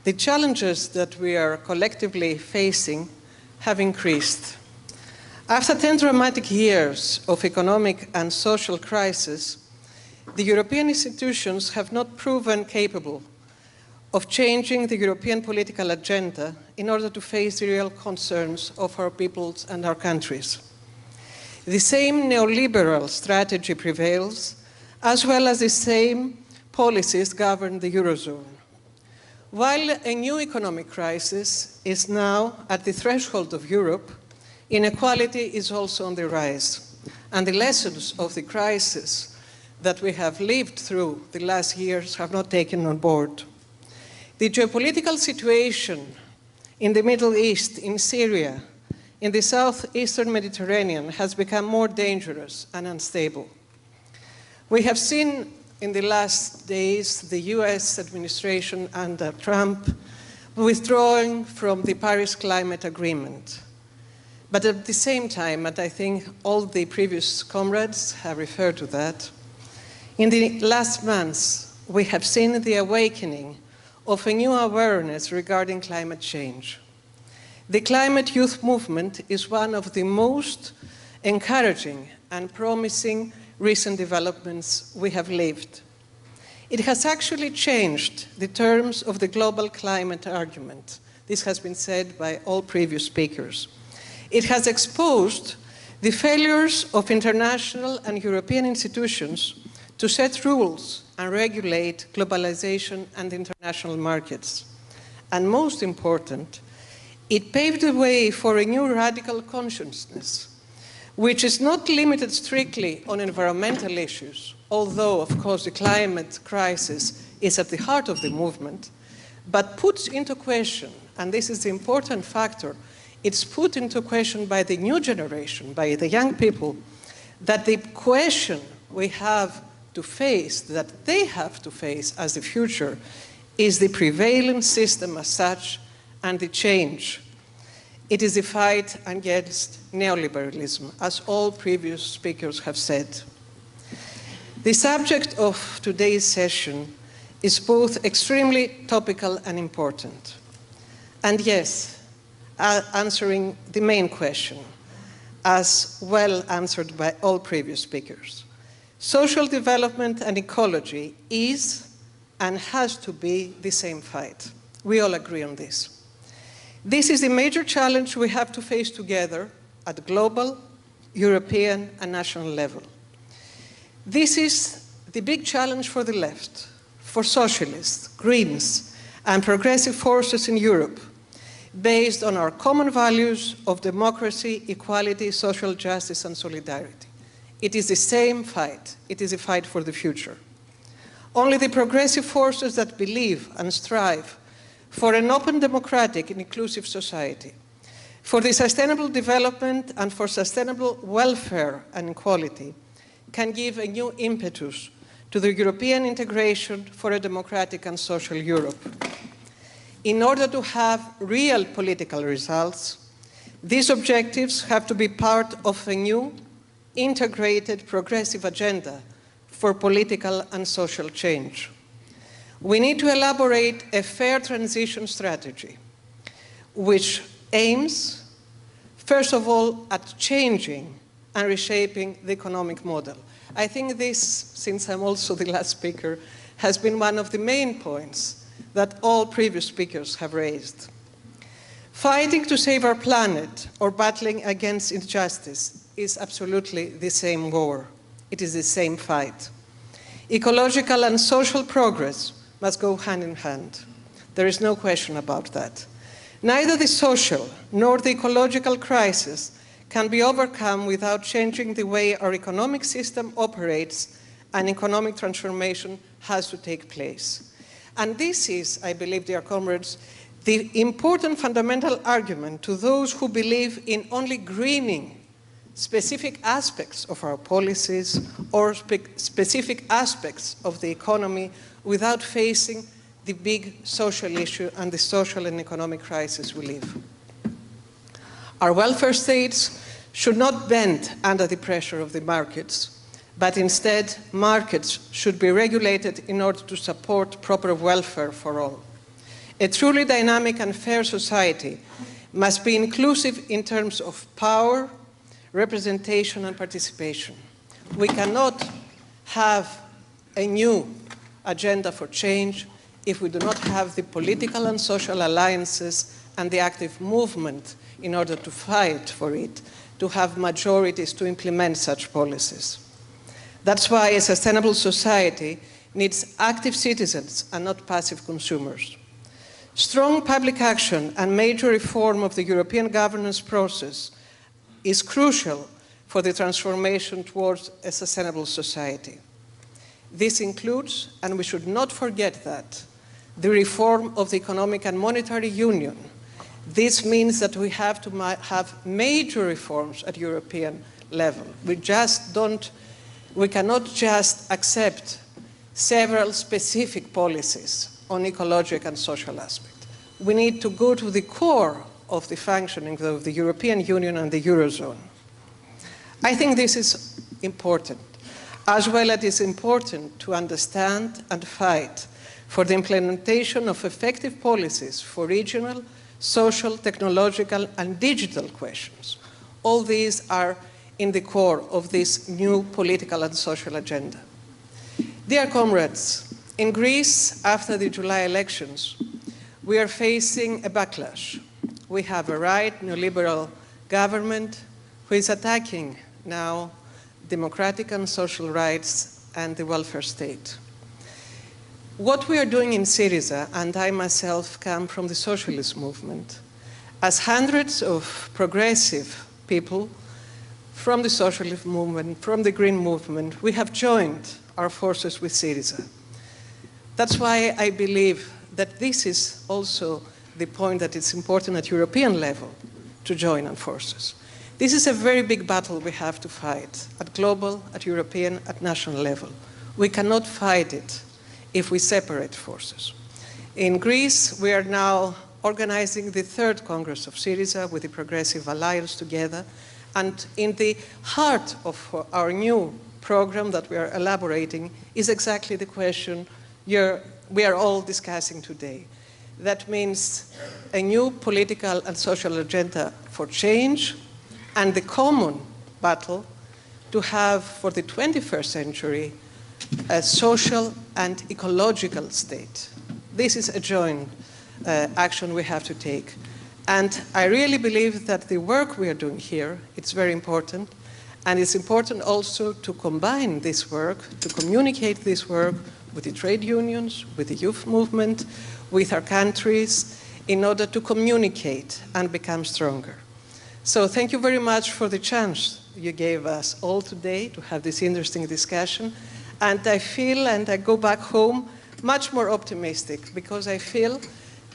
the challenges that we are collectively facing have increased. After 10 dramatic years of economic and social crisis, the European institutions have not proven capable of changing the European political agenda in order to face the real concerns of our peoples and our countries. The same neoliberal strategy prevails, as well as the same policies govern the Eurozone. While a new economic crisis is now at the threshold of Europe, inequality is also on the rise, and the lessons of the crisis that we have lived through the last years have not taken on board. The geopolitical situation in the Middle East, in Syria, in the southeastern Mediterranean has become more dangerous and unstable. We have seen in the last days the US administration under Trump withdrawing from the Paris Climate Agreement. But at the same time, and I think all the previous comrades have referred to that, in the last months, we have seen the awakening of a new awareness regarding climate change. The climate youth movement is one of the most encouraging and promising recent developments we have lived. It has actually changed the terms of the global climate argument. This has been said by all previous speakers. It has exposed the failures of international and European institutions to set rules and regulate globalization and international markets. And most important, it paved the way for a new radical consciousness, which is not limited strictly on environmental issues, although, of course, the climate crisis is at the heart of the movement, but puts into question, and this is the important factor, it's put into question by the new generation, by the young people, that the question we have to face, that they have to face as the future, is the prevailing system as such and the change. It is a fight against neoliberalism, as all previous speakers have said. The subject of today's session is both extremely topical and important. And yes, answering the main question, as well answered by all previous speakers. Social development and ecology is and has to be the same fight. We all agree on this. This is the major challenge we have to face together at the global, European, and national level. This is the big challenge for the left, for socialists, Greens, and progressive forces in Europe, based on our common values of democracy, equality, social justice, and solidarity. It is the same fight. It is a fight for the future. Only the progressive forces that believe and strive for an open, democratic, and inclusive society, for the sustainable development and for sustainable welfare and equality, can give a new impetus to the European integration for a democratic and social Europe. In order to have real political results, these objectives have to be part of a new, integrated, progressive agenda for political and social change. We need to elaborate a fair transition strategy, which aims, first of all, at changing and reshaping the economic model. I think this, since I'm also the last speaker, has been one of the main points that all previous speakers have raised. Fighting to save our planet or battling against injustice is absolutely the same war. It is the same fight. Ecological and social progress must go hand in hand. There is no question about that. Neither the social nor the ecological crisis can be overcome without changing the way our economic system operates, and economic transformation has to take place. And this is, I believe, dear comrades, the important fundamental argument to those who believe in only greening specific aspects of our policies or specific aspects of the economy without facing the big social issue and the social and economic crisis we live. Our welfare states should not bend under the pressure of the markets, but instead markets should be regulated in order to support proper welfare for all. A truly dynamic and fair society must be inclusive in terms of power, representation, and participation. We cannot have a new agenda for change if we do not have the political and social alliances and the active movement in order to fight for it, to have majorities to implement such policies. That's why a sustainable society needs active citizens and not passive consumers. Strong public action and major reform of the European governance process is crucial for the transformation towards a sustainable society. This includes, and we should not forget that, the reform of the economic and monetary union. This means that we have to have major reforms at European level. We cannot just accept several specific policies on ecological and social aspects. We need to go to the core of the functioning of the European Union and the Eurozone. I think this is important, as well as it is important to understand and fight for the implementation of effective policies for regional, social, technological, and digital questions. All these are in the core of this new political and social agenda. Dear comrades, in Greece, after the July elections, we are facing a backlash. We have a right neoliberal government who is attacking now democratic and social rights and the welfare state. What we are doing in Syriza, and I myself come from the socialist movement, as hundreds of progressive people from the socialist movement, from the Green movement, we have joined our forces with Syriza. That's why I believe that this is also the point that it's important at European level to join our forces. This is a very big battle we have to fight at global, at European, at national level. We cannot fight it if we separate forces. In Greece, we are now organizing the 3rd Congress of Syriza with the Progressive Alliance together. And in the heart of our new program that we are elaborating is exactly the question we are all discussing today. That means a new political and social agenda for change and the common battle to have, for the 21st century, a social and ecological state. This is a joint action we have to take. And I really believe that the work we are doing here, it's very important. And it's important also to combine this work, to communicate this work with the trade unions, with the youth movement, with our countries, in order to communicate and become stronger. So thank you very much for the chance you gave us all today to have this interesting discussion. And I feel, and I go back home, much more optimistic, because I feel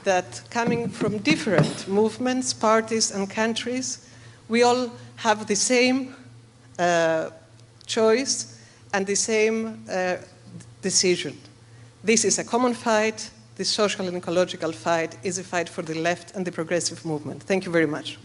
that coming from different movements, parties, and countries, we all have the same choice and the same decision. This is a common fight. The social and ecological fight is a fight for the left and the progressive movement. Thank you very much.